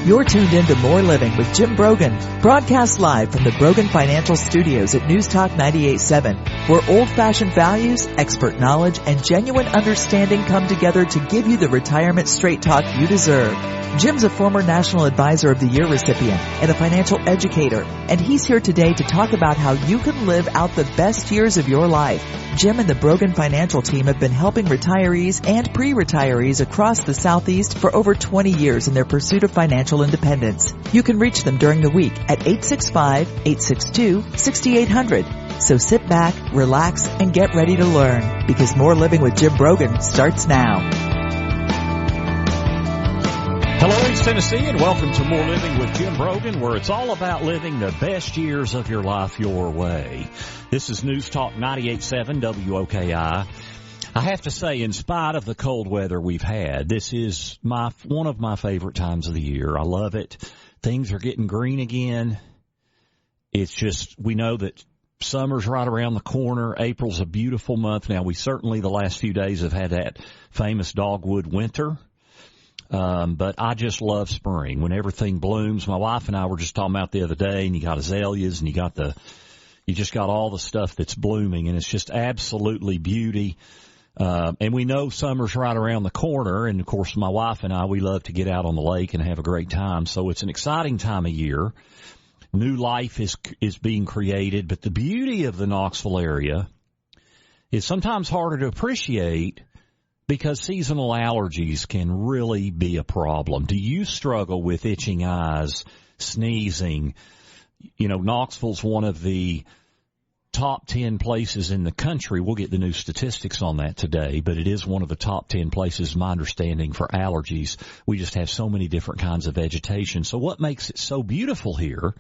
You're tuned in to More Living with Jim Brogan, broadcast live from the Brogan Financial Studios at News Talk 98.7, where old-fashioned values, expert knowledge, and genuine understanding come together to give you the retirement straight talk you deserve. Jim's a former National Advisor of the Year recipient and a financial educator, and he's here today to talk about how you can live out the best years of your life. Jim and the Brogan Financial team have been helping retirees and pre-retirees across the Southeast for over 20 years in their pursuit of financial independence. You can reach them during the week at 865-862-6800. So sit back, relax, and get ready to learn, because More Living with Jim Brogan starts now. Hello, East Tennessee, and welcome to More Living with Jim Brogan, where it's all about living the best years of your life your way. This is News Talk 98.7 WOKI. I have to say, in spite of the cold weather we've had, this is one of my favorite times of the year. I love it. Things are getting green again. It's just, we know that summer's right around the corner. April's a beautiful month. Now, we certainly, the last few days, have had that famous dogwood winter. But I just love spring when everything blooms. My wife and I were just talking about the other day, and you got azaleas and you just got all the stuff that's blooming, and it's just absolutely beauty. And we know summer's right around the corner, and of course my wife and I, we love to get out on the lake and have a great time. So it's an exciting time of year. New life is being created, but the beauty of the Knoxville area is sometimes harder to appreciate because seasonal allergies can really be a problem. Do you struggle with itching eyes, sneezing? You know, Knoxville's one of the top 10 places in the country. We'll get the new statistics on that today, but it is one of the top 10 places, my understanding, for allergies. We just have so many different kinds of vegetation. So what makes it so beautiful here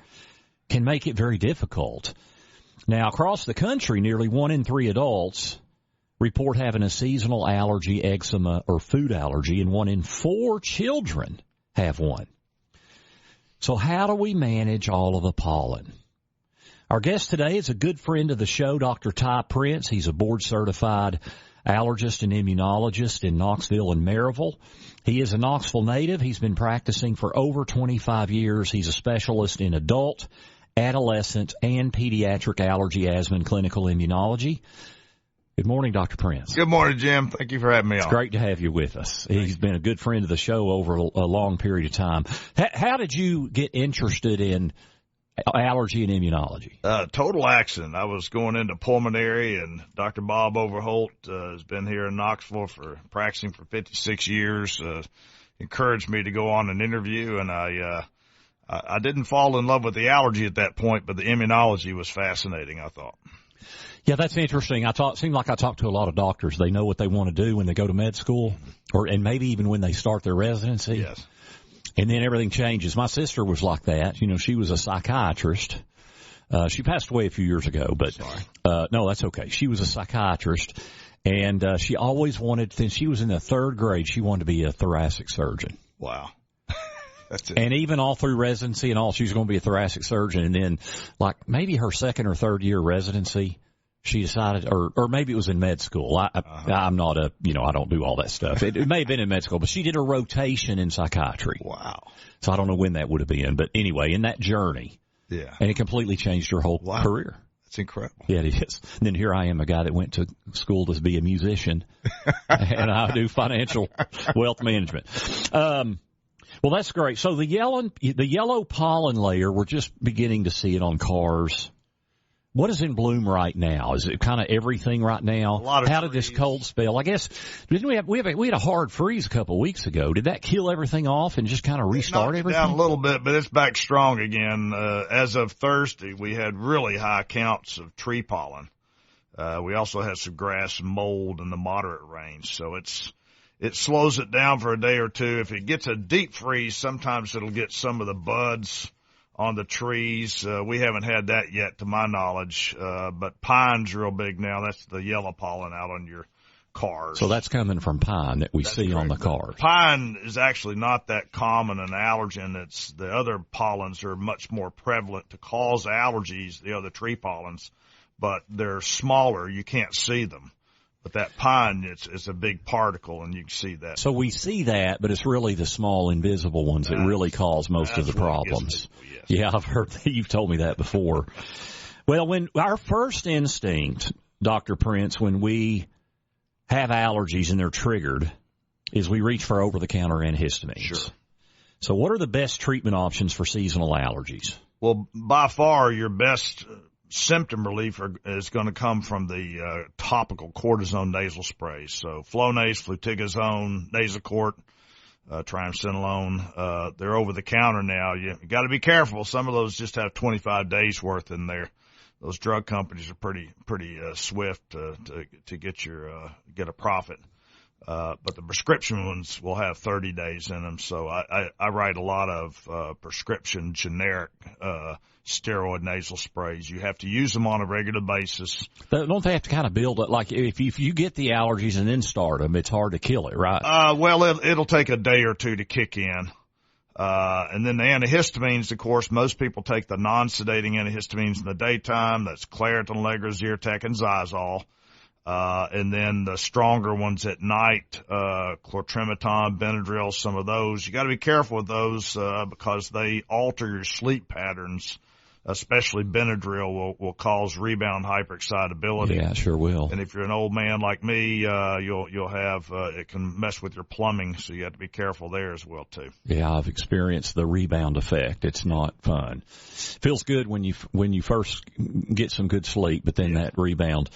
can make it very difficult. Now, across the country, nearly 1 in 3 adults report having a seasonal allergy, eczema, or food allergy, and 1 in 4 children have one. So how do we manage all of the pollen? Our guest today is a good friend of the show, Dr. Ty Prince. He's a board-certified allergist and immunologist in Knoxville and Maryville. He is a Knoxville native. He's been practicing for over 25 years. He's a specialist in adult, adolescent, and pediatric allergy, asthma, and clinical immunology. Good morning, Dr. Prince. Good morning, Jim. Thank you for having me on. It's great to have you with us. He's been a good friend of the show over a long period of time. How did you get interested in allergy and immunology? Total accident. I was going into pulmonary, and Dr. Bob Overholt has been here in Knoxville for practicing for 56 years. Encouraged me to go on an interview, and I didn't fall in love with the allergy at that point, but the immunology was fascinating, I thought. Yeah, that's interesting. It seems like I talk to a lot of doctors. They know what they want to do when they go to med school, and maybe even when they start their residency. Yes. And then everything changes. My sister was like that. You know, she was a psychiatrist. She passed away a few years ago, but no, that's okay. She was a psychiatrist, and she always wanted, since she was in the 3rd grade, she wanted to be a thoracic surgeon. Wow. That's it. And even all through residency and all, she was going to be a thoracic surgeon. And then, like, maybe her 2nd or 3rd year residency, she decided, or maybe it was in med school. I'm not I don't do all that stuff. It may have been in med school, but she did a rotation in psychiatry. Wow. So I don't know when that would have been. But anyway, in that journey. Yeah. And it completely changed her whole career. That's incredible. Yeah, it is. And then here I am, a guy that went to school to be a musician, and I do financial wealth management. Well, that's great. So the yellow pollen layer, we're just beginning to see it on cars. What is in bloom right now? Is it kind of everything right now? How did this cold spell? I guess didn't we had a hard freeze a couple of weeks ago. Did that kill everything off and just kind of restart everything? Down a little bit, but it's back strong again. As of Thursday, we had really high counts of tree pollen. We also had some grass and mold in the moderate range, so it slows it down for a day or two. If it gets a deep freeze, sometimes it'll get some of the buds on the trees. We haven't had that yet, to my knowledge, but pine's real big now. That's the yellow pollen out on your cars. So that's coming from pine that we see on the cars. Pine is actually not that common an allergen. It's the other pollens are much more prevalent to cause allergies, the other tree pollens, but they're smaller. You can't see them. But that pine, it's a big particle, and you can see that. So we see that, but it's really the small, invisible ones that really cause most of the problems. People, yes. Yeah, I've heard that. You've told me that before. Well, when our first instinct, Dr. Prince, when we have allergies and they're triggered, is we reach for over-the-counter antihistamines. Sure. So what are the best treatment options for seasonal allergies? Well, by far, your best symptom relief is going to come from the topical cortisone nasal sprays. So Flonase, fluticasone, Nasacort, triamcinolone, they're over the counter now. You got to be careful. Some of those just have 25 days worth in there. Those drug companies are pretty swift to get a profit. But the prescription ones will have 30 days in them. So I write a lot of prescription generic steroid nasal sprays. You have to use them on a regular basis. Don't they have to kind of build it? Like if you get the allergies and then start them, it's hard to kill it, right? Well, it'll take a day or two to kick in. And then the antihistamines, of course, most people take the non-sedating antihistamines in the daytime. That's Claritin, Allegra, Zyrtec, and Xyzal. And then the stronger ones at night, chlortrimiton, Benadryl, some of those. You got to be careful with those, because they alter your sleep patterns. Especially Benadryl will cause rebound hyperexcitability. Yeah, it sure will. And if you're an old man like me, you'll have, it can mess with your plumbing. So you have to be careful there as well too. Yeah, I've experienced the rebound effect. It's not fun. Feels good when you first get some good sleep, but then that rebound,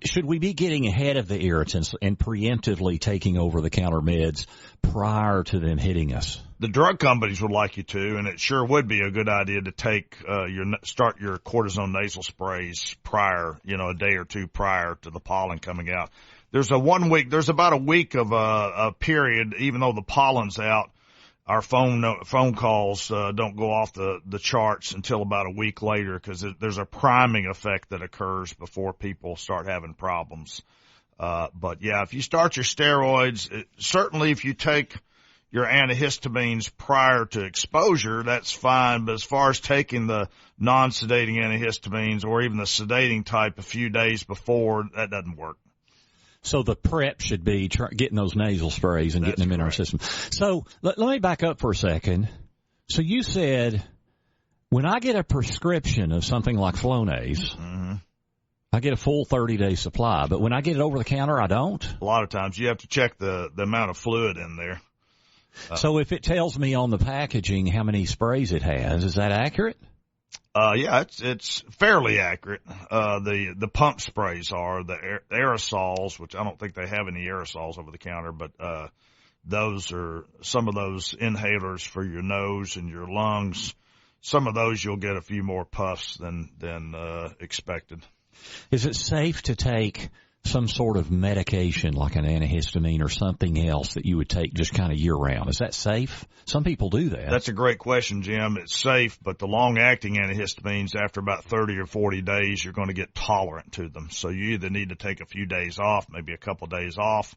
should we be getting ahead of the irritants and preemptively taking over the counter meds prior to them hitting us? The drug companies would like you to, and it sure would be a good idea to take start your cortisone nasal sprays prior, a day or two prior to the pollen coming out. There's about a week of a period, even though the pollen's out, our phone calls don't go off the charts until about a week later, because there's a priming effect that occurs before people start having problems. But yeah, if you start your steroids, certainly if you take your antihistamines prior to exposure, that's fine. But as far as taking the non-sedating antihistamines or even the sedating type a few days before, that doesn't work. So the prep should be getting those nasal sprays and getting them in our system. So let me back up for a second. So you said when I get a prescription of something like Flonase, I get a full 30-day supply. But when I get it over the counter, I don't? A lot of times you have to check the amount of fluid in there. So if it tells me on the packaging how many sprays it has, is that accurate? Yeah, it's fairly accurate. The pump sprays are the aerosols, which I don't think they have any aerosols over the counter, but those are some of those inhalers for your nose and your lungs. Some of those you'll get a few more puffs than expected. Is it safe to take some sort of medication like an antihistamine or something else that you would take just kind of year-round? Is that safe? Some people do that. That's a great question, Jim. It's safe, but the long-acting antihistamines, after about 30 or 40 days, you're going to get tolerant to them. So you either need to take a few days off, maybe a couple of days off,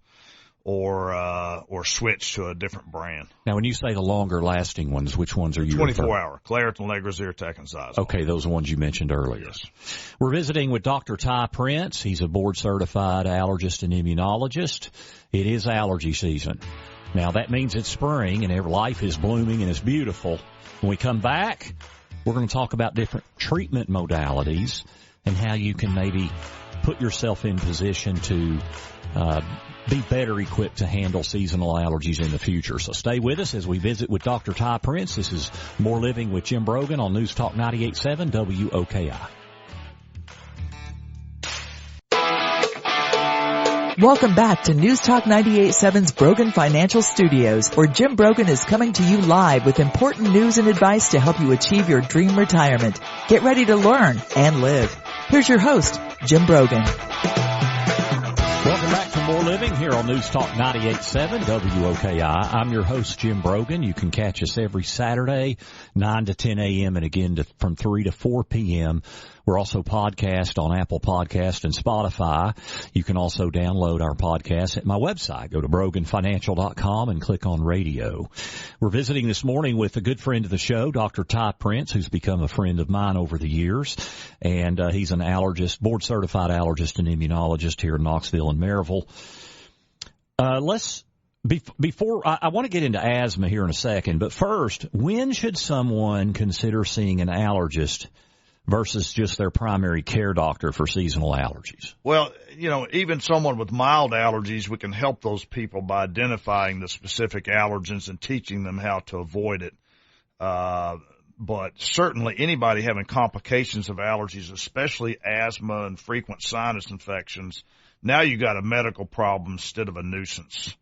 or switch to a different brand. Now, when you say the longer-lasting ones, which ones are you 24-hour. Claritin, Allegra, Zyrtec, and Xyzal. Okay, those are the ones you mentioned earlier. Yes. We're visiting with Dr. Ty Prince. He's a board-certified allergist and immunologist. It is allergy season. Now, that means it's spring, and life is blooming, and it's beautiful. When we come back, we're going to talk about different treatment modalities and how you can maybe put yourself in position to be better equipped to handle seasonal allergies in the future. So stay with us as we visit with Dr. Ty Prince. This is More Living with Jim Brogan on News Talk 98.7 WOKI. Welcome back to News Talk 98.7's Brogan Financial Studios, where Jim Brogan is coming to you live with important news and advice to help you achieve your dream retirement. Get ready to learn and live. Here's your host, Jim Brogan. Welcome back to More Living Living here on News Talk 98.7 WOKI. I'm your host, Jim Brogan. You can catch us every Saturday, 9 to 10 a.m. and again from 3 to 4 p.m. We're also podcast on Apple Podcast and Spotify. You can also download our podcast at my website. Go to broganfinancial.com and click on radio. We're visiting this morning with a good friend of the show, Dr. Ty Prince, who's become a friend of mine over the years. And he's an allergist, board-certified allergist and immunologist here in Knoxville and Maryville. Before I want to get into asthma here in a second, but first, when should someone consider seeing an allergist versus just their primary care doctor for seasonal allergies? Well, even someone with mild allergies, we can help those people by identifying the specific allergens and teaching them how to avoid it. But certainly anybody having complications of allergies, especially asthma and frequent sinus infections, now you got a medical problem instead of a nuisance.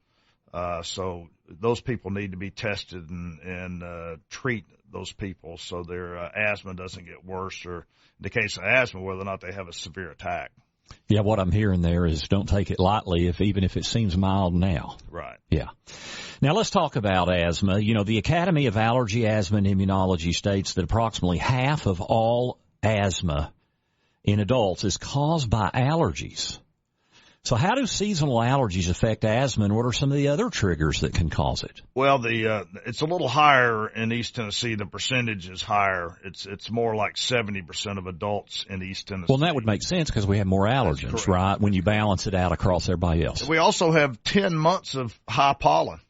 So those people need to be tested and treat those people so their asthma doesn't get worse, or in the case of asthma, whether or not they have a severe attack. Yeah, what I'm hearing there is don't take it lightly, even if it seems mild now. Right. Yeah. Now let's talk about asthma. The Academy of Allergy, Asthma, and Immunology states that approximately half of all asthma in adults is caused by allergies. So how do seasonal allergies affect asthma, and what are some of the other triggers that can cause it? Well, it's a little higher in East Tennessee. The percentage is higher. It's more like 70% of adults in East Tennessee. Well, that would make sense because we have more allergens, right, when you balance it out across everybody else. We also have 10 months of high pollen.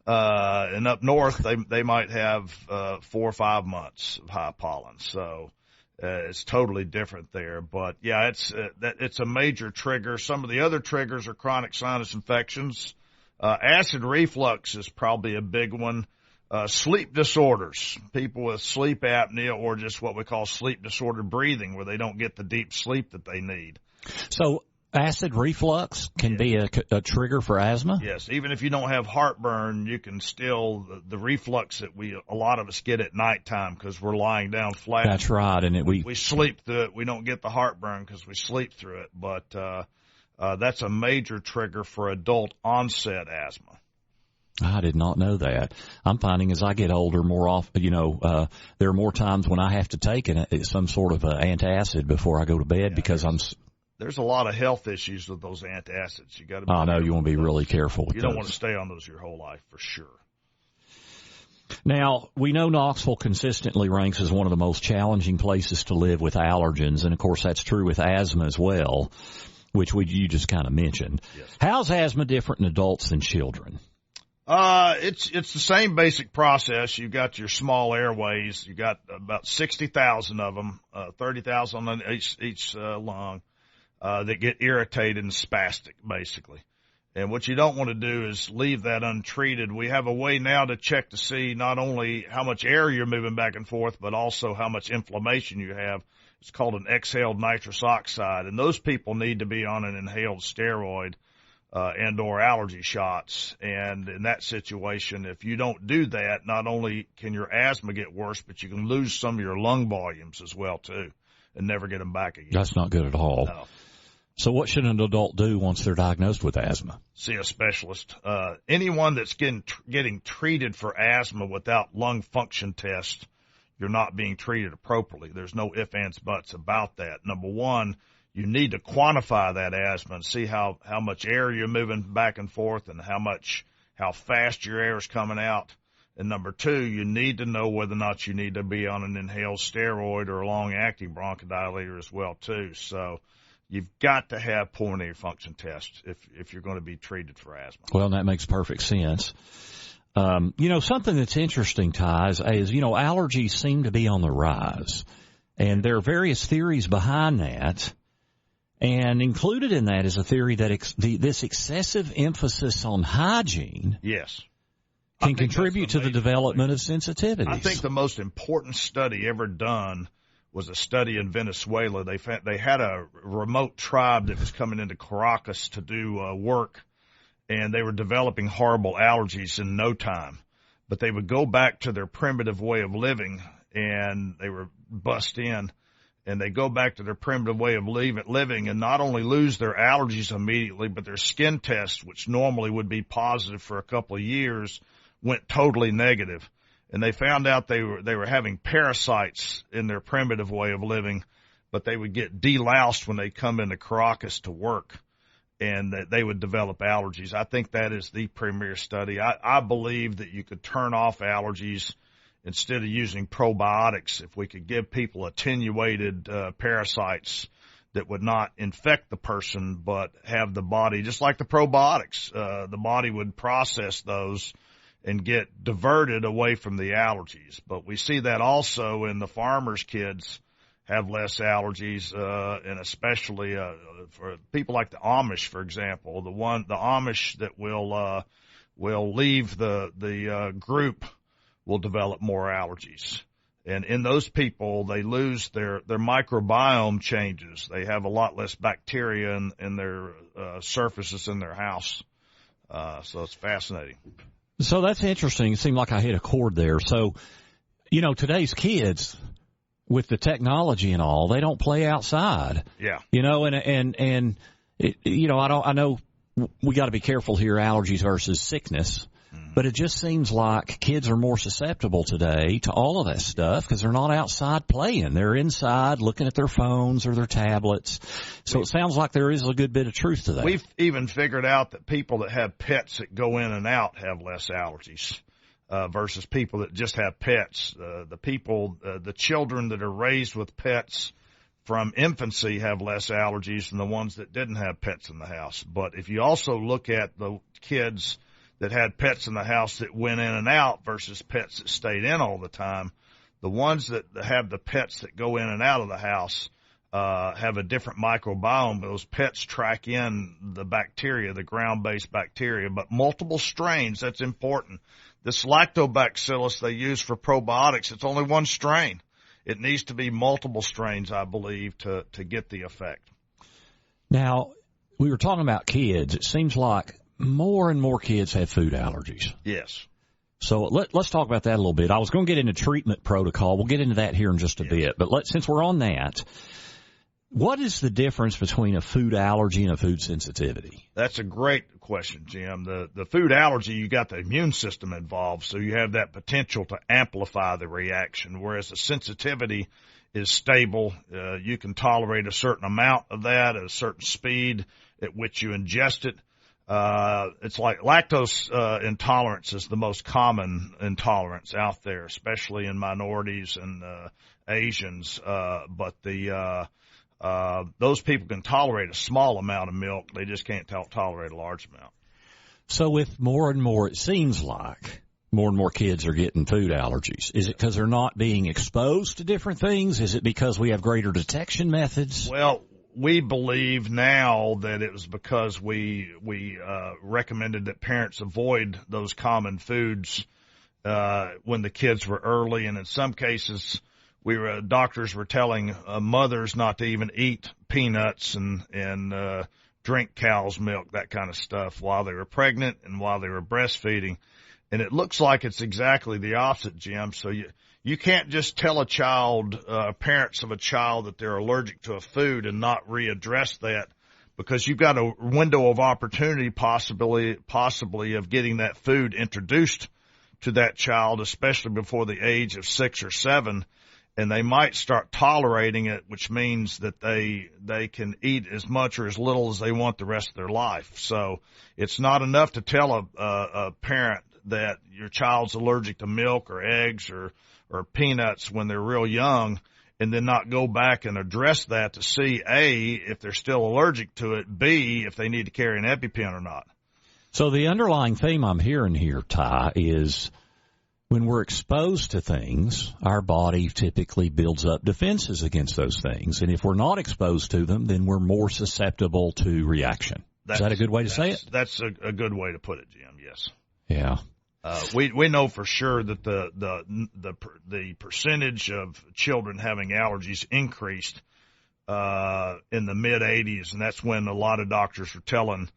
And up north, they might have 4 or 5 months of high pollen. So it's totally different there. But, yeah, it's a major trigger. Some of the other triggers are chronic sinus infections. Acid reflux is probably a big one. Sleep disorders, people with sleep apnea or just what we call sleep disordered breathing, where they don't get the deep sleep that they need. So acid reflux can be a trigger for asthma? Yes. Even if you don't have heartburn, you can still, the reflux that a lot of us get at nighttime because we're lying down flat. That's right. And we sleep through it. We don't get the heartburn because we sleep through it. But, that's a major trigger for adult onset asthma. I did not know that. I'm finding as I get older more often, there are more times when I have to take some sort of antacid before I go to bed because there's a lot of health issues with those antacids. You got to be no, you want to be really careful with those. You don't want to stay on those your whole life for sure. Now, we know Knoxville consistently ranks as one of the most challenging places to live with allergens, and of course that's true with asthma as well, which you just kind of mentioned. Yes. How's asthma different in adults than children? It's the same basic process. You've got your small airways. You got about 60,000 of them, 30,000 on each lung. That get irritated and spastic, basically. And what you don't want to do is leave that untreated. We have a way now to check to see not only how much air you're moving back and forth, but also how much inflammation you have. It's called an exhaled nitrous oxide. And those people need to be on an inhaled steroid and/or allergy shots. And in that situation, if you don't do that, not only can your asthma get worse, but you can lose some of your lung volumes as well, too, and never get them back again. That's not good at all. No. So what should an adult do once they're diagnosed with asthma? See a specialist. Anyone that's getting treated for asthma without lung function tests, you're not being treated appropriately. There's no ifs, ands, buts about that. Number one, you need to quantify that asthma and see how much air you're moving back and forth and how fast your air is coming out. And number two, you need to know whether or not you need to be on an inhaled steroid or a long-acting bronchodilator as well, too. So you've got to have pulmonary function tests if you're going to be treated for asthma. Well, that makes perfect sense. Something that's interesting, Ty, is allergies seem to be on the rise. And there are various theories behind that. And included in that is a theory that this excessive emphasis on hygiene can contribute to the development of sensitivities. I think the most important study ever done was a study in Venezuela. They had a remote tribe that was coming into Caracas to do work, and they were developing horrible allergies in no time. But they would go back to their primitive way of living, and they were bussed in. and they go back to their primitive way of living and not only lose their allergies immediately, but their skin tests, which normally would be positive for a couple of years, went totally negative. And they found out they were having parasites in their primitive way of living, but they would get deloused when they come into Caracas to work, and that they would develop allergies. I think that is the premier study. I believe that you could turn off allergies instead of using probiotics if we could give people attenuated parasites that would not infect the person but have the body, just like the probiotics, the body would process those and get diverted away from the allergies. But we see that also in the farmers' kids have less allergies, and especially for people like the Amish, for example. The Amish that will leave the group will develop more allergies. And in those people, they lose their microbiome changes. They have a lot less bacteria in their surfaces in their house. So it's fascinating. So that's interesting. It seemed like I hit a chord there. So, you know, today's kids, with the technology and all, they don't play outside. Yeah. You know, and it, you know, I know we got to be careful here, allergies versus sickness. But it just seems like kids are more susceptible today to all of that stuff because they're not outside playing. They're inside looking at their phones or their tablets. So it sounds like there is a good bit of truth to that. We've even figured out that people that have pets that go in and out have less allergies versus people that just have pets. The children that are raised with pets from infancy have less allergies than the ones that didn't have pets in the house. But if you also look at the kids that had pets in the house that went in and out versus pets that stayed in all the time, the ones that have the pets that go in and out of the house have a different microbiome. Those pets track in the bacteria, the ground-based bacteria, but multiple strains, that's important. This lactobacillus they use for probiotics, it's only one strain. It needs to be multiple strains, I believe, to get the effect. Now, we were talking about kids. It seems like more and more kids have food allergies. Yes. So let's talk about that a little bit. I was going to get into treatment protocol. We'll get into that here in just a bit. But since we're on that, what is the difference between a food allergy and a food sensitivity? That's a great question, Jim. The food allergy, you got the immune system involved, so you have that potential to amplify the reaction, whereas the sensitivity is stable. You can tolerate a certain amount of that at a certain speed at which you ingest it. It's like lactose intolerance is the most common intolerance out there, especially in minorities and Asians. But those people can tolerate a small amount of milk. They just can't tolerate a large amount. So with more and more, it seems like more and more kids are getting food allergies. Is it because they're not being exposed to different things? Is it because we have greater detection methods? Well, we believe now that it was because we recommended that parents avoid those common foods when the kids were early, and in some cases doctors were telling mothers not to even eat peanuts and drink cow's milk, that kind of stuff, while they were pregnant and while they were breastfeeding. And it looks like it's exactly the opposite, Jim. So you can't just tell parents of a child that they're allergic to a food and not readdress that, because you've got a window of opportunity possibly of getting that food introduced to that child, especially before the age of 6 or 7, and they might start tolerating it, which means that they can eat as much or as little as they want the rest of their life. So it's not enough to tell a parent that your child's allergic to milk or eggs or peanuts when they're real young, and then not go back and address that to see, A, if they're still allergic to it, B, if they need to carry an EpiPen or not. So the underlying theme I'm hearing here, Ty, is when we're exposed to things, our body typically builds up defenses against those things. And if we're not exposed to them, then we're more susceptible to reaction. Is that a good way to say it? That's a good way to put it, Jim, yes. Yeah. We know for sure that the percentage of children having allergies increased in the mid 80s, and that's when a lot of doctors were telling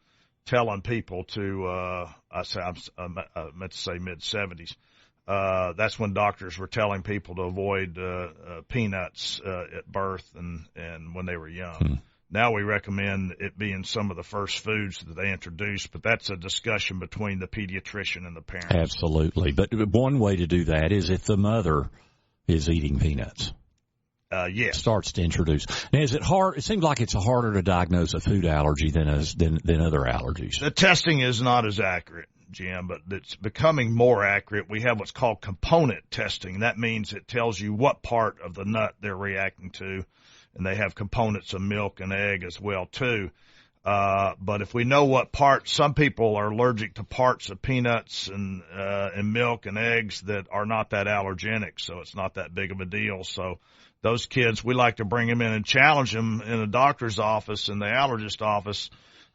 people to I meant to say mid 70s that's when doctors were telling people to avoid peanuts at birth and when they were young. Now we recommend it being some of the first foods that they introduce, but that's a discussion between the pediatrician and the parents. Absolutely. But one way to do that is if the mother is eating peanuts. Yes. Starts to introduce. Now, is it hard? It seems like it's harder to diagnose a food allergy than other allergies. The testing is not as accurate, Jim, but it's becoming more accurate. We have what's called component testing. That means it tells you what part of the nut they're reacting to. And they have components of milk and egg as well, too. But if we know what part, some people are allergic to parts of peanuts and milk and eggs that are not that allergenic, so it's not that big of a deal. So those kids, we like to bring them in and challenge them in a doctor's office, in the allergist office,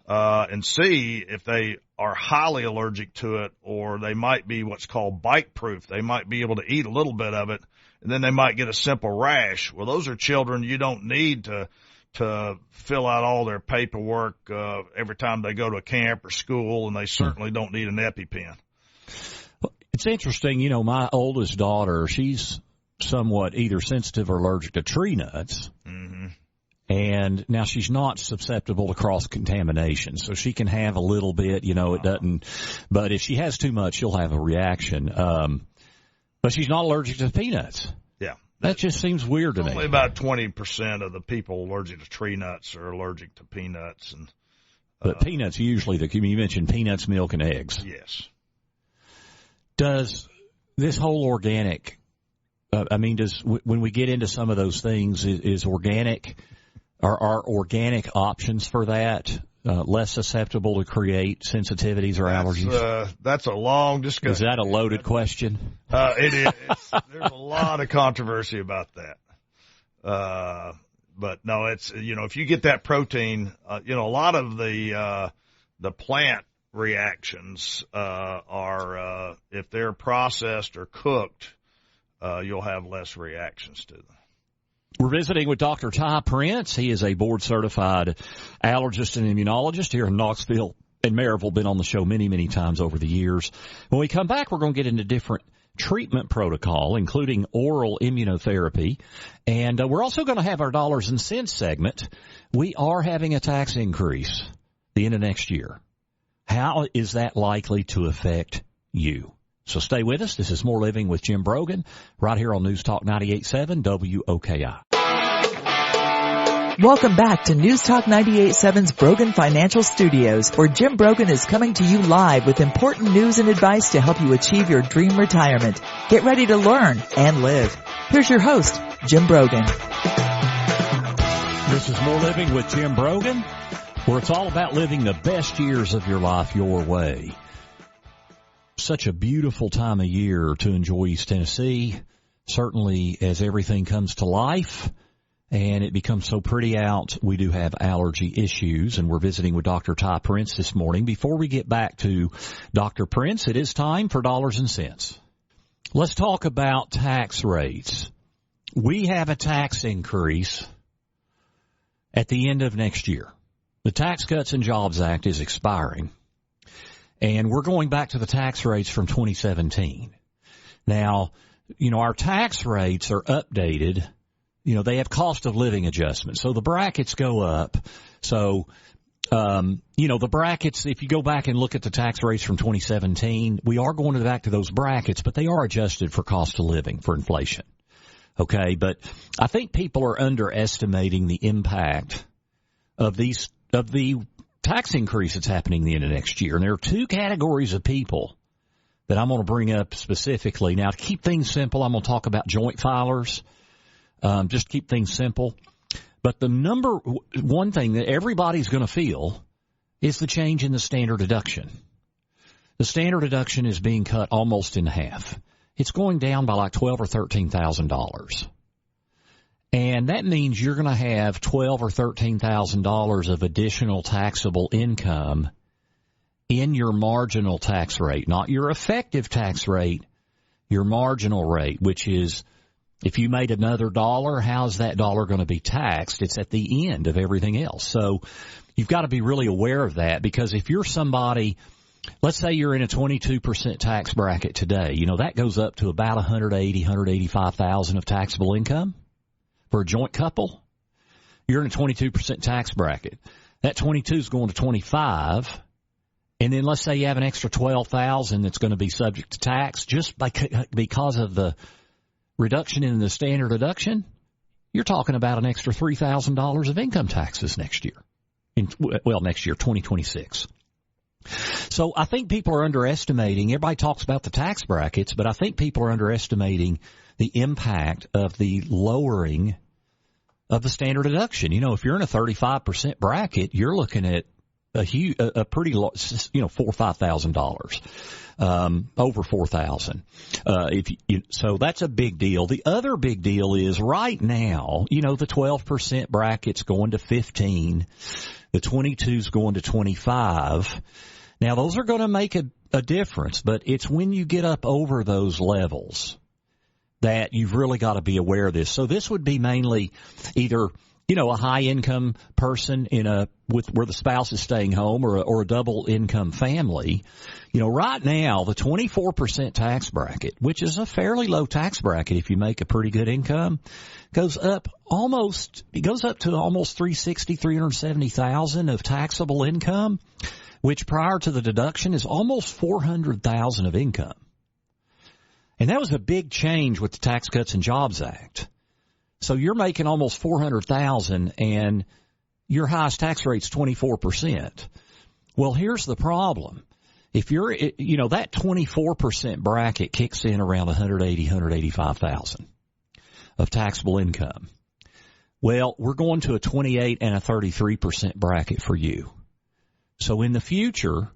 and see if they are highly allergic to it, or they might be what's called bite-proof. They might be able to eat a little bit of it, and then they might get a simple rash. Well, those are children you don't need to fill out all their paperwork every time they go to a camp or school, and they certainly don't need an EpiPen. It's interesting, you know, my oldest daughter, she's somewhat either sensitive or allergic to tree nuts. Mm-hmm. And now she's not susceptible to cross-contamination, so she can have a little bit, you know, it doesn't. But if she has too much, she'll have a reaction. But she's not allergic to peanuts. Yeah. That just seems weird to me. Only about 20% of the people allergic to tree nuts are allergic to peanuts. But peanuts usually, you mentioned peanuts, milk, and eggs. Yes. Does this whole organic, when we get into some of those things, is organic, are organic options for that less susceptible to create sensitivities or allergies? That's a long discussion. Is that a loaded question? It is. There's a lot of controversy about that. But no, it's, if you get that protein, a lot of the plant reactions, are, if they're processed or cooked, you'll have less reactions to them. We're visiting with Dr. Ty Prince. He is a board-certified allergist and immunologist here in Knoxville and Maryville. Been on the show many, many times over the years. When we come back, we're going to get into different treatment protocol, including oral immunotherapy. And we're also going to have our dollars and cents segment. We are having a tax increase the end of next year. How is that likely to affect you? So stay with us. This is More Living with Jim Brogan right here on News Talk 98.7 WOKI. Welcome back to News Talk 98.7's Brogan Financial Studios, where Jim Brogan is coming to you live with important news and advice to help you achieve your dream retirement. Get ready to learn and live. Here's your host, Jim Brogan. This is More Living with Jim Brogan, where it's all about living the best years of your life your way. Such a beautiful time of year to enjoy East Tennessee, certainly as everything comes to life and it becomes so pretty out. We do have allergy issues, and we're visiting with Dr. Ty Prince this morning. Before we get back to Dr. Prince, it is time for dollars and cents. Let's talk about tax rates. We have a tax increase at the end of next year. The Tax Cuts and Jobs Act is expiring. And we're going back to the tax rates from 2017. Now, our tax rates are updated. They have cost of living adjustments. So the brackets go up. So, the brackets, if you go back and look at the tax rates from 2017, we are going back to those brackets, but they are adjusted for cost of living, for inflation. Okay. But I think people are underestimating the impact of the tax increase that's happening the end of next year. And there are two categories of people that I'm going to bring up specifically. Now, to keep things simple, I'm going to talk about joint filers. Just keep things simple. But the number one thing that everybody's going to feel is the change in the standard deduction. The standard deduction is being cut almost in half. It's going down by like $12,000 or $13,000. And that means you're going to have $12,000 or $13,000 of additional taxable income in your marginal tax rate, not your effective tax rate, your marginal rate, which is if you made another dollar, how's that dollar going to be taxed? It's at the end of everything else. So you've got to be really aware of that, because if you're somebody let's say you're in a 22% tax bracket today. You know, that goes up to about $185,000 of taxable income for a joint couple. You're in a 22% tax bracket. That 22 is going to 25. And then let's say you have an extra $12,000 that's going to be subject to tax just because of the reduction in the standard deduction. You're talking about an extra $3,000 of income taxes next year. Next year, 2026. So I think people are underestimating. Everybody talks about the tax brackets, but I think people are underestimating the impact of the lowering of the standard deduction. You know, if you're in a 35% bracket, you're looking at a pretty low, you know, $4,000 or $5,000, over $4,000. So that's a big deal. The other big deal is right now, you know, the 12% bracket's going to 15, the 22's going to 25. Now those are going to make a difference, but it's when you get up over those levels that you've really got to be aware of this. So this would be mainly either, you know, a high income person where the spouse is staying home, or a double income family. You know, right now the 24% tax bracket, which is a fairly low tax bracket if you make a pretty good income, goes up to almost $370,000 of taxable income, which prior to the deduction is almost $400,000 of income. And that was a big change with the Tax Cuts and Jobs Act. So you're making almost $400,000 and your highest tax rate's 24%. Well, here's the problem. If you're, you know, that 24% bracket kicks in around $185,000 of taxable income. Well, we're going to a 28 and a 33% bracket for you. So in the future,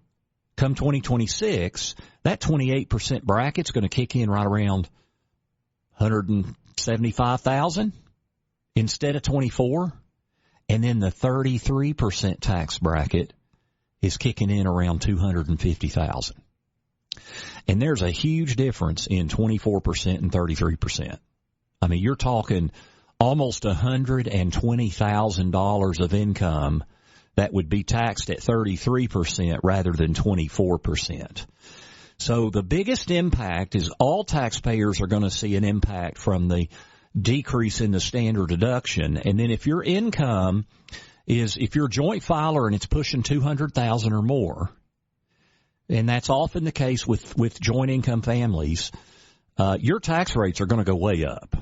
come 2026, that 28% bracket's going to kick in right around $175,000 instead of 24, and then the 33% tax bracket is kicking in around $250,000. And there's a huge difference in 24% and 33%. I mean, you're talking almost $120,000 of income that would be taxed at 33% rather than 24%. So the biggest impact is all taxpayers are going to see an impact from the decrease in the standard deduction. And then if your income is, if you're a joint filer and it's pushing $200,000 or more, and that's often the case with joint income families, your tax rates are going to go way up.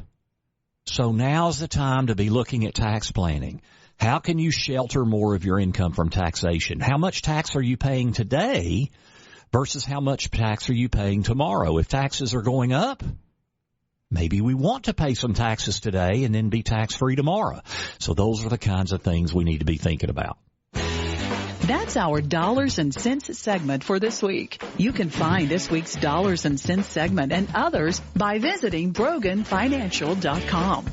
So now's the time to be looking at tax planning. How can you shelter more of your income from taxation? How much tax are you paying today versus how much tax are you paying tomorrow? If taxes are going up, maybe we want to pay some taxes today and then be tax-free tomorrow. So those are the kinds of things we need to be thinking about. That's our Dollars and Cents segment for this week. You can find this week's Dollars and Cents segment and others by visiting BroganFinancial.com.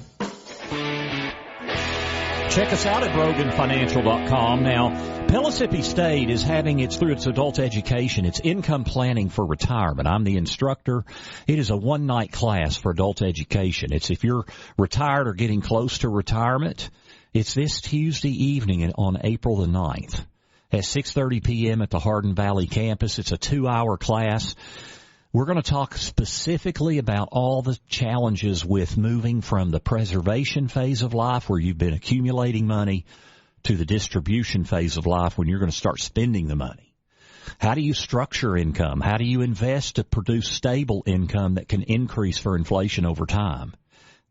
Check us out at BroganFinancial.com. Now, Pellissippi State is having through its adult education, it's income planning for retirement. I'm the instructor. It is a one-night class for adult education. It's if you're retired or getting close to retirement. It's this Tuesday evening on April the 9th at 6:30 p.m. at the Hardin Valley campus. It's a 2-hour class. We're going to talk specifically about all the challenges with moving from the preservation phase of life, where you've been accumulating money, to the distribution phase of life, when you're going to start spending the money. How do you structure income? How do you invest to produce stable income that can increase for inflation over time?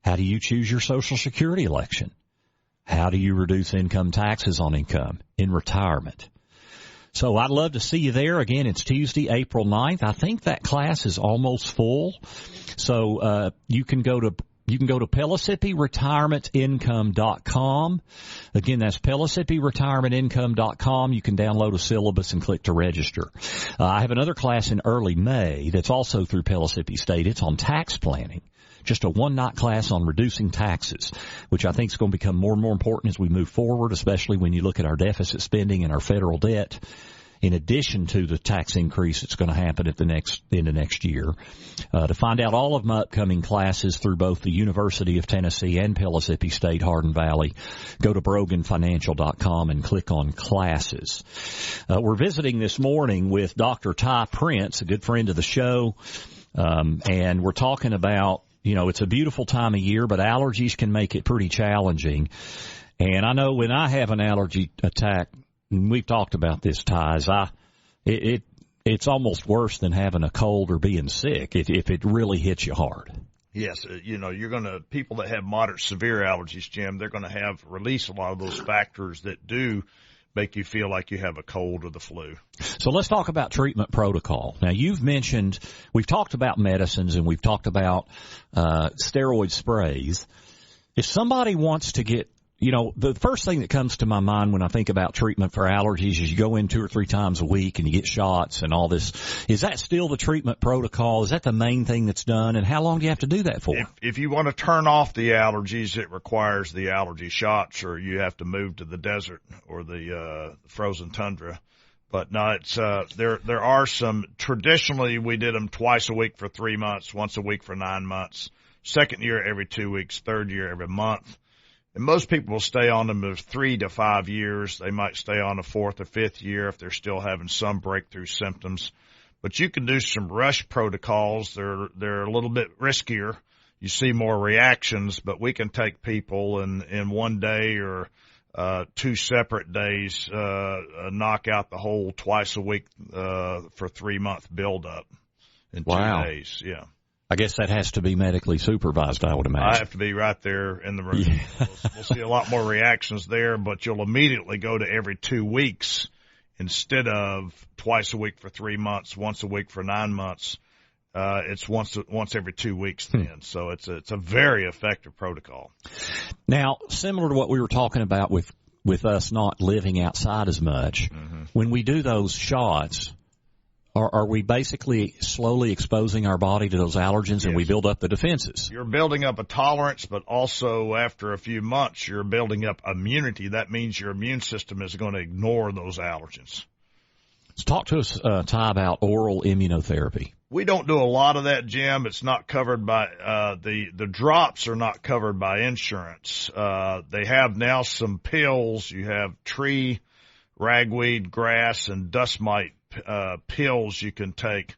How do you choose your Social Security election? How do you reduce income taxes on income in retirement? So I'd love to see you there. Again, it's Tuesday, April 9th. I think that class is almost full. So you can go to PellissippiRetirementIncome.com. Again, that's PellissippiRetirementIncome.com. You can download a syllabus and click to register. I have another class in early May that's also through Pellissippi State. It's on tax planning. Just a one-night class on reducing taxes, which I think is going to become more and more important as we move forward, especially when you look at our deficit spending and our federal debt. in addition to the tax increase that's going to happen in the next year. To find out all of my upcoming classes through both the University of Tennessee and Pellissippi State Hardin Valley, go to broganfinancial.com and click on classes. We're visiting this morning with Dr. Ty Prince, a good friend of the show, and we're talking about, it's a beautiful time of year, but allergies can make it pretty challenging. And I know when I have an allergy attack, and we've talked about this, Ty, it's almost worse than having a cold or being sick if it really hits you hard. Yes, people that have moderate severe allergies, Jim, they're going to release a lot of those factors that do make you feel like you have a cold or the flu. So let's talk about treatment protocol. Now, we've talked about medicines and we've talked about steroid sprays. If somebody wants to get, the first thing that comes to my mind when I think about treatment for allergies is you go in 2 or 3 times a week and you get shots and all this. Is that still the treatment protocol? Is that the main thing that's done? And how long do you have to do that for? If you want to turn off the allergies, it requires the allergy shots, or you have to move to the desert or the frozen tundra. But no, there are some. Traditionally, we did them twice a week for 3 months, once a week for 9 months. Second year, every 2 weeks. Third year, every month. And most people will stay on them of 3 to 5 years. They might stay on a 4th or 5th year if they're still having some breakthrough symptoms. But you can do some rush protocols. They're a little bit riskier. You see more reactions, but we can take people in one day or 2 separate days, knock out the whole twice a week for 3-month buildup in 2 days. Yeah. I guess that has to be medically supervised, I would imagine. I have to be right there in the room. Yeah. We'll see a lot more reactions there, but you'll immediately go to every 2 weeks instead of twice a week for 3 months, once a week for 9 months. It's once every 2 weeks then. So it's a very effective protocol. Now, similar to what we were talking about with us not living outside as much, when we do those shots, are we basically slowly exposing our body to those allergens and we build up the defenses? You're building up a tolerance, but also after a few months, you're building up immunity. That means your immune system is going to ignore those allergens. Let's talk to us, Ty, about oral immunotherapy. We don't do a lot of that, Jim. It's not covered by the drops are not covered by insurance. They have now some pills. You have tree, ragweed, grass, and dust mite pills you can take.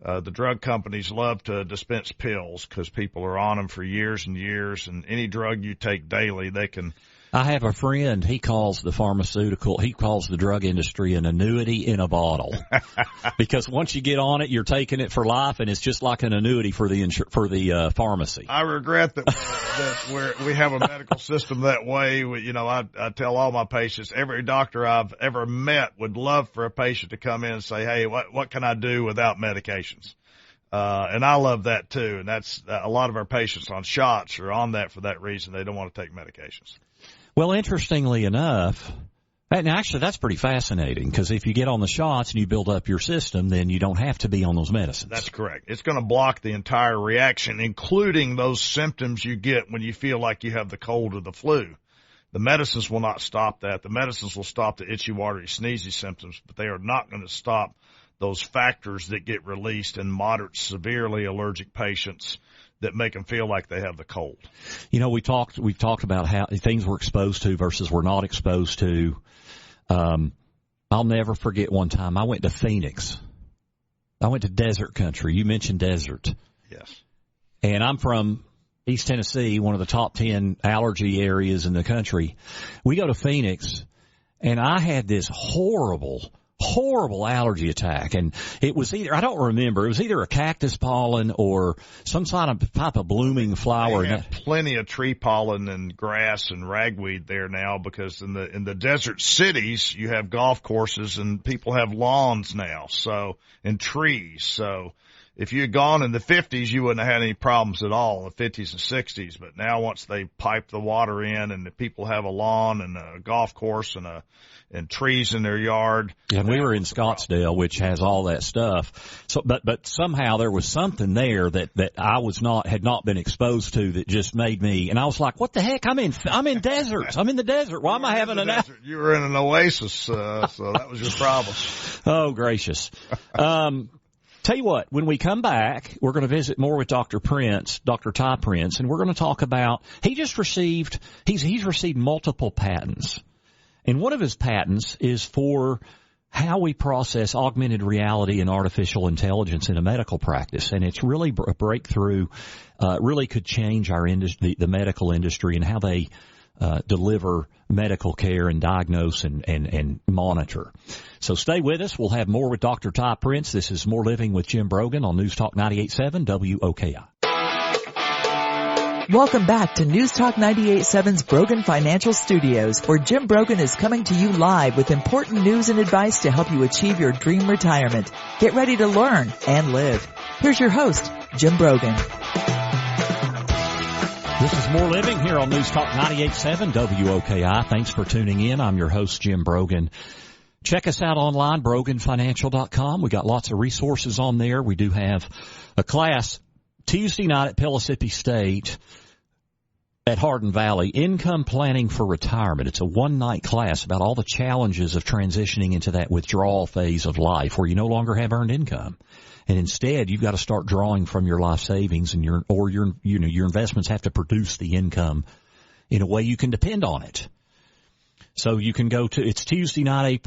The drug companies love to dispense pills because people are on them for years and years, and any drug you take daily, they can. I have a friend, he calls the drug industry an annuity in a bottle. Because once you get on it, you're taking it for life, and it's just like an annuity for the pharmacy. I regret that we have a medical system that way. I tell all my patients, every doctor I've ever met would love for a patient to come in and say, hey, what can I do without medications? And I love that too. And that's a lot of our patients on shots are on that for that reason. They don't want to take medications. Well, interestingly enough, and actually that's pretty fascinating because if you get on the shots and you build up your system, then you don't have to be on those medicines. That's correct. It's going to block the entire reaction, including those symptoms you get when you feel like you have the cold or the flu. The medicines will not stop that. The medicines will stop the itchy, watery, sneezy symptoms, but they are not going to stop those factors that get released in moderate, severely allergic patients that make them feel like they have the cold. We've talked about how things we're exposed to versus we're not exposed to. I'll never forget one time I went to Phoenix. I went to desert country. You mentioned desert. Yes. And I'm from East Tennessee, one of the top 10 allergy areas in the country. We go to Phoenix, and I had this horrible allergy attack, and it was either a cactus pollen or some type of blooming flower. They have plenty of tree pollen and grass and ragweed there now because in the desert cities you have golf courses and people have lawns now, and trees. So if you had gone in the 50s, you wouldn't have had any problems at all in the 50s and 60s. But now once they pipe the water in and the people have a lawn and a golf course and trees in their yard. And we were in Scottsdale, which has all that stuff. So, but somehow there was something there that I had not been exposed to that just made me, and I was like, what the heck? I'm in deserts. I'm in the desert. Why am I having an desert? You were in an oasis, so that was your problem. Oh, gracious. Tell you what, when we come back, we're going to visit more with Dr. Ty Prince, and we're going to talk about, he's received multiple patents. And one of his patents is for how we process augmented reality and artificial intelligence in a medical practice. And it's really a breakthrough, really could change our industry, the medical industry, and how they deliver medical care and diagnose and monitor. So stay with us. We'll have more with Dr. Ty Prince. This is More Living with Jim Brogan on News Talk 98.7 WOKI. Welcome back to News Talk 98.7's Brogan Financial Studios, where Jim Brogan is coming to you live with important news and advice to help you achieve your dream retirement. Get ready to learn and live. Here's your host, Jim Brogan. This is More Living here on News Talk 98.7 WOKI. Thanks for tuning in. I'm your host, Jim Brogan. Check us out online, broganfinancial.com. We got lots of resources on there. We do have a class Tuesday night at Pellissippi State at Hardin Valley, Income Planning for Retirement. It's a one-night class about all the challenges of transitioning into that withdrawal phase of life where you no longer have earned income. And instead, you've got to start drawing from your life savings, and your investments have to produce the income in a way you can depend on it. So you can go to, it's Tuesday night,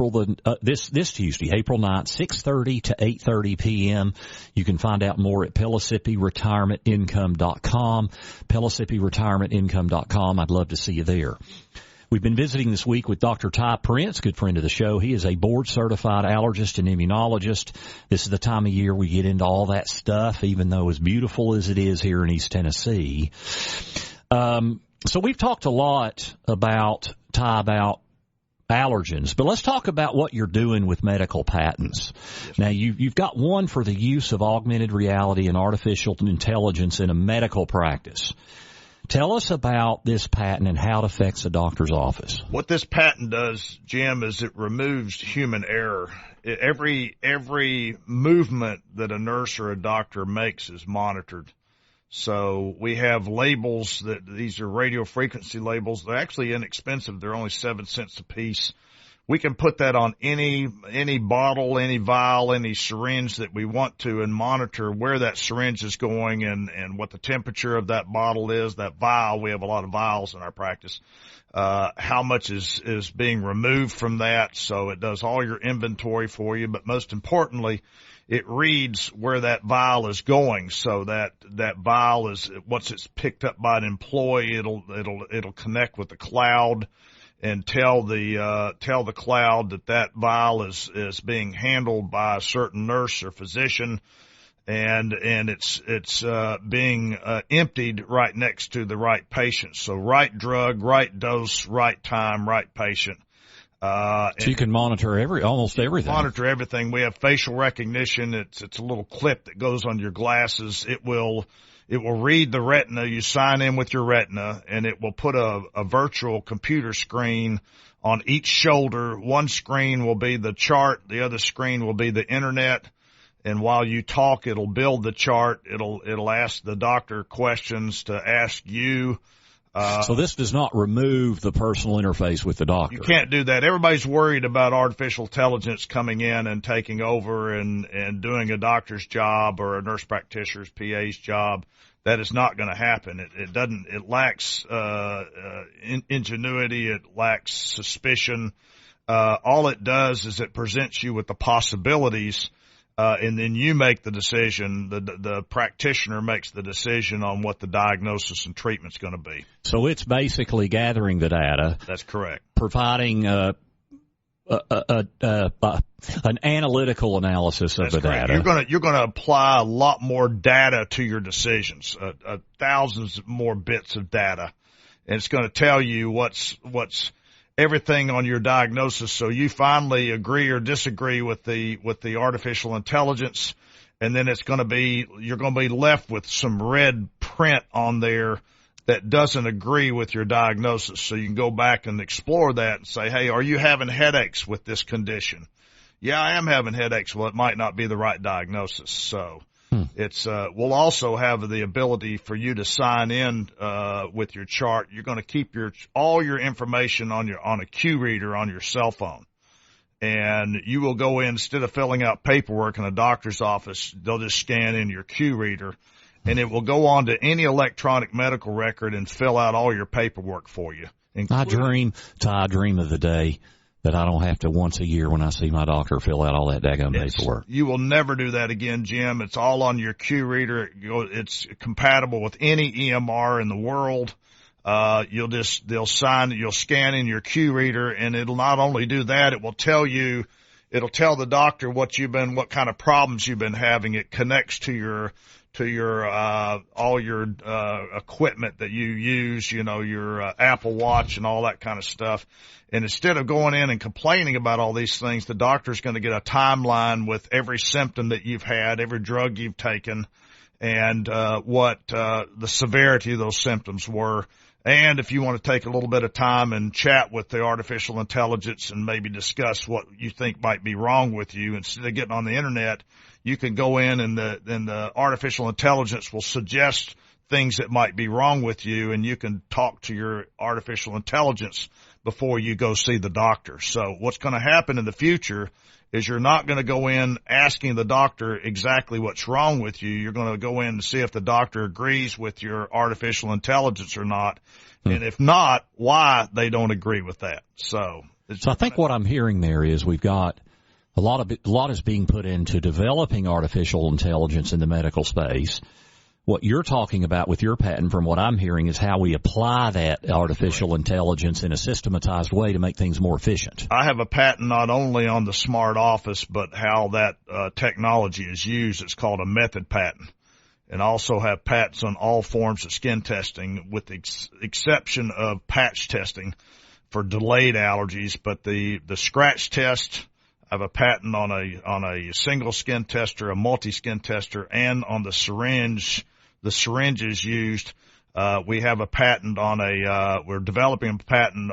this Tuesday, April 9th, 6:30 to 8:30 p.m. You can find out more at PellissippiRetirementIncome.com, PellissippiRetirementIncome.com. I'd love to see you there. We've been visiting this week with Dr. Ty Prince, good friend of the show. He is a board-certified allergist and immunologist. This is the time of year we get into all that stuff, even though as beautiful as it is here in East Tennessee. So we've talked a lot about allergens, but let's talk about what you're doing with medical patents. Now, you've got one for the use of augmented reality and artificial intelligence in a medical practice. Tell us about this patent and how it affects the doctor's office. What this patent does, Jim, is it removes human error. Every movement that a nurse or a doctor makes is monitored. So we have labels these are radio frequency labels. They're actually inexpensive. They're only 7 cents a piece. We can put that on any bottle, any vial, any syringe that we want to, and monitor where that syringe is going and what the temperature of that bottle is, that vial. We have a lot of vials in our practice. How much is being removed from that. So it does all your inventory for you, but most importantly, it reads where that vial is going. So that vial is, once it's picked up by an employee, it'll connect with the cloud and tell the cloud that vial is being handled by a certain nurse or physician, and it's being emptied right next to the right patient. So right drug, right dose, right time, right patient. So you can monitor almost everything. Monitor everything. We have facial recognition. It's a little clip that goes on your glasses. It will read the retina. You sign in with your retina, and it will put a virtual computer screen on each shoulder. One screen will be the chart. The other screen will be the internet. And while you talk, it'll build the chart. It'll ask the doctor questions to ask you. So this does not remove the personal interface with the doctor. You can't do that. Everybody's worried about artificial intelligence coming in and taking over and doing a doctor's job or a nurse practitioner's PA's job. That is not going to happen. It lacks ingenuity. It lacks suspicion. All it does is it presents you with the possibilities. And then you make the decision, the practitioner makes the decision on what the diagnosis and treatment's going to be. So it's basically gathering the data. That's correct. Providing an analytical analysis of the data. You're going to apply a lot more data to your decisions, thousands more bits of data. And it's going to tell you what's everything on your diagnosis, so you finally agree or disagree with the artificial intelligence, and then you're going to be left with some red print on there that doesn't agree with your diagnosis. So you can go back and explore that and say, hey, are you having headaches with this condition? Yeah, I am having headaches. Well, it might not be the right diagnosis. So we'll also have the ability for you to sign in, with your chart. You're going to keep all your information on a Q reader on your cell phone. And you will go in, instead of filling out paperwork in a doctor's office, they'll just scan in your Q reader, and it will go on to any electronic medical record and fill out all your paperwork for you. I dream of the day that I don't have to once a year when I see my doctor fill out all that daggone paperwork. You will never do that again, Jim. It's all on your Q reader. It's compatible with any EMR in the world. You'll scan in your Q reader, and it'll not only do that, it'll tell the doctor what kind of problems you've been having. It connects to your all your equipment that you use, your Apple Watch and all that kind of stuff. And instead of going in and complaining about all these things, the doctor's going to get a timeline with every symptom that you've had, every drug you've taken, and what the severity of those symptoms were. And if you want to take a little bit of time and chat with the artificial intelligence and maybe discuss what you think might be wrong with you, instead of getting on the internet, you can go in and the artificial intelligence will suggest things that might be wrong with you, and you can talk to your artificial intelligence before you go see the doctor. So what's going to happen in the future is you're not going to go in asking the doctor exactly what's wrong with you. You're going to go in and see if the doctor agrees with your artificial intelligence or not. And if not, why they don't agree with that. So I think what I'm hearing there is we've got a lot is being put into developing artificial intelligence in the medical space. What you're talking about with your patent, from what I'm hearing, is how we apply that artificial intelligence in a systematized way to make things more efficient. I have a patent not only on the smart office, but how that technology is used. It's called a method patent. And I also have patents on all forms of skin testing, with the exception of patch testing for delayed allergies. But the scratch test, I have a patent on a single skin tester, a multi-skin tester, and on the syringes used. We have a patent on we're developing a patent.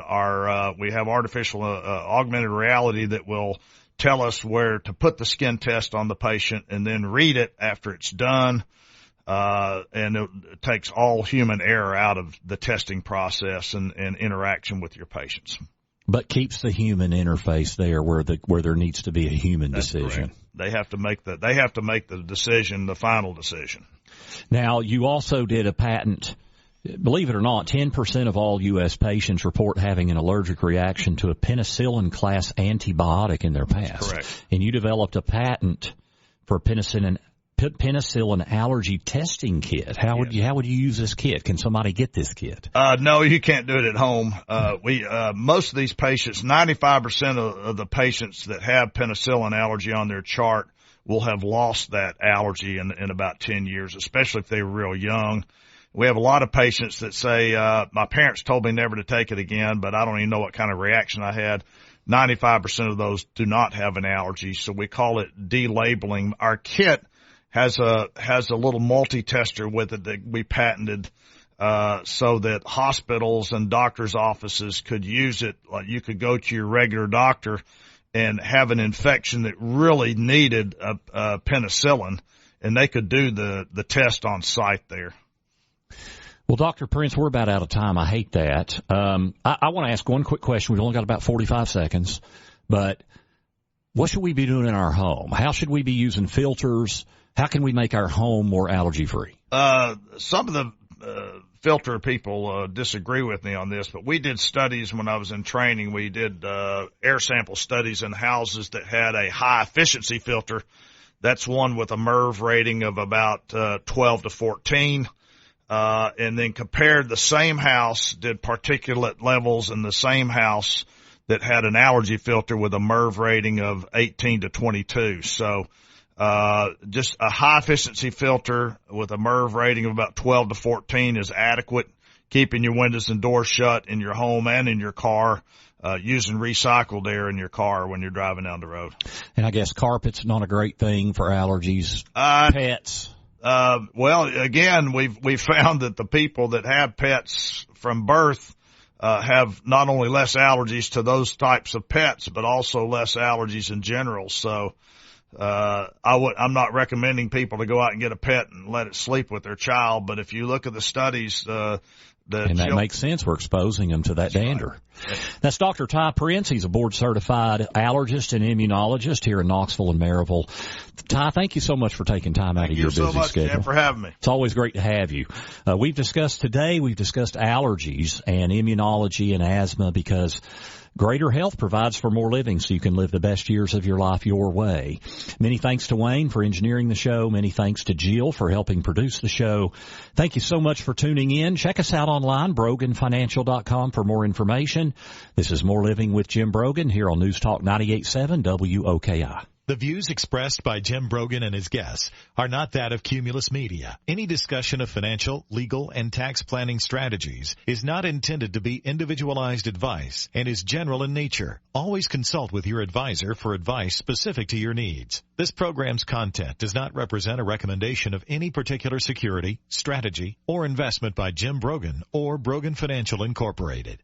We have artificial, augmented reality that will tell us where to put the skin test on the patient and then read it after it's done. And it takes all human error out of the testing process and interaction with your patients. But keeps the human interface there where there needs to be a human decision. Correct. They have to make the decision, the final decision. Now, you also did a patent. Believe it or not, 10% of all U.S. patients report having an allergic reaction to a penicillin class antibiotic in their past. Correct. And you developed a patent for penicillin allergy testing kit. How would you use this kit? Can somebody get this kit? No, you can't do it at home. Most of these patients, 95% of the patients that have penicillin allergy on their chart will have lost that allergy in about 10 years, especially if they were real young. We have a lot of patients that say, my parents told me never to take it again, but I don't even know what kind of reaction I had. 95% of those do not have an allergy, so we call it delabeling. Our kit has a little multi-tester with it that we patented, so that hospitals and doctors' offices could use it. Like, you could go to your regular doctor and have an infection that really needed a penicillin, and they could do the test on site there. Well, Dr. Prince, we're about out of time. I hate that. I want to ask one quick question. We've only got about 45 seconds, but what should we be doing in our home? How should we be using filters? How can we make our home more allergy-free? Some of the filter people disagree with me on this, but we did studies when I was in training. We did air sample studies in houses that had a high-efficiency filter. That's one with a MERV rating of about 12 to 14. And then compared the same house, did particulate levels in the same house that had an allergy filter with a MERV rating of 18 to 22. So just a high efficiency filter with a MERV rating of about 12 to 14 is adequate, keeping your windows and doors shut in your home and in your car. using recycled air in your car when you're driving down the road. And I guess carpet's not a great thing for allergies. Pets. Well, again, we've found that the people that have pets from birth have not only less allergies to those types of pets, but also less allergies in general. So I'm not recommending people to go out and get a pet and let it sleep with their child. But if you look at the studies, and that makes sense. We're exposing them to that dander. Right. That's Dr. Ty Prince. He's a board-certified allergist and immunologist here in Knoxville and Maryville. Ty, thank you so much for taking time out of your busy schedule. Thank you so much, Jim, for having me. It's always great to have you. We've discussed allergies and immunology and asthma because greater health provides for more living so you can live the best years of your life your way. Many thanks to Wayne for engineering the show. Many thanks to Jill for helping produce the show. Thank you so much for tuning in. Check us out online, BroganFinancial.com, for more information. This is More Living with Jim Brogan here on News Talk 98.7 WOKI. The views expressed by Jim Brogan and his guests are not that of Cumulus Media. Any discussion of financial, legal, and tax planning strategies is not intended to be individualized advice and is general in nature. Always consult with your advisor for advice specific to your needs. This program's content does not represent a recommendation of any particular security, strategy, or investment by Jim Brogan or Brogan Financial Incorporated.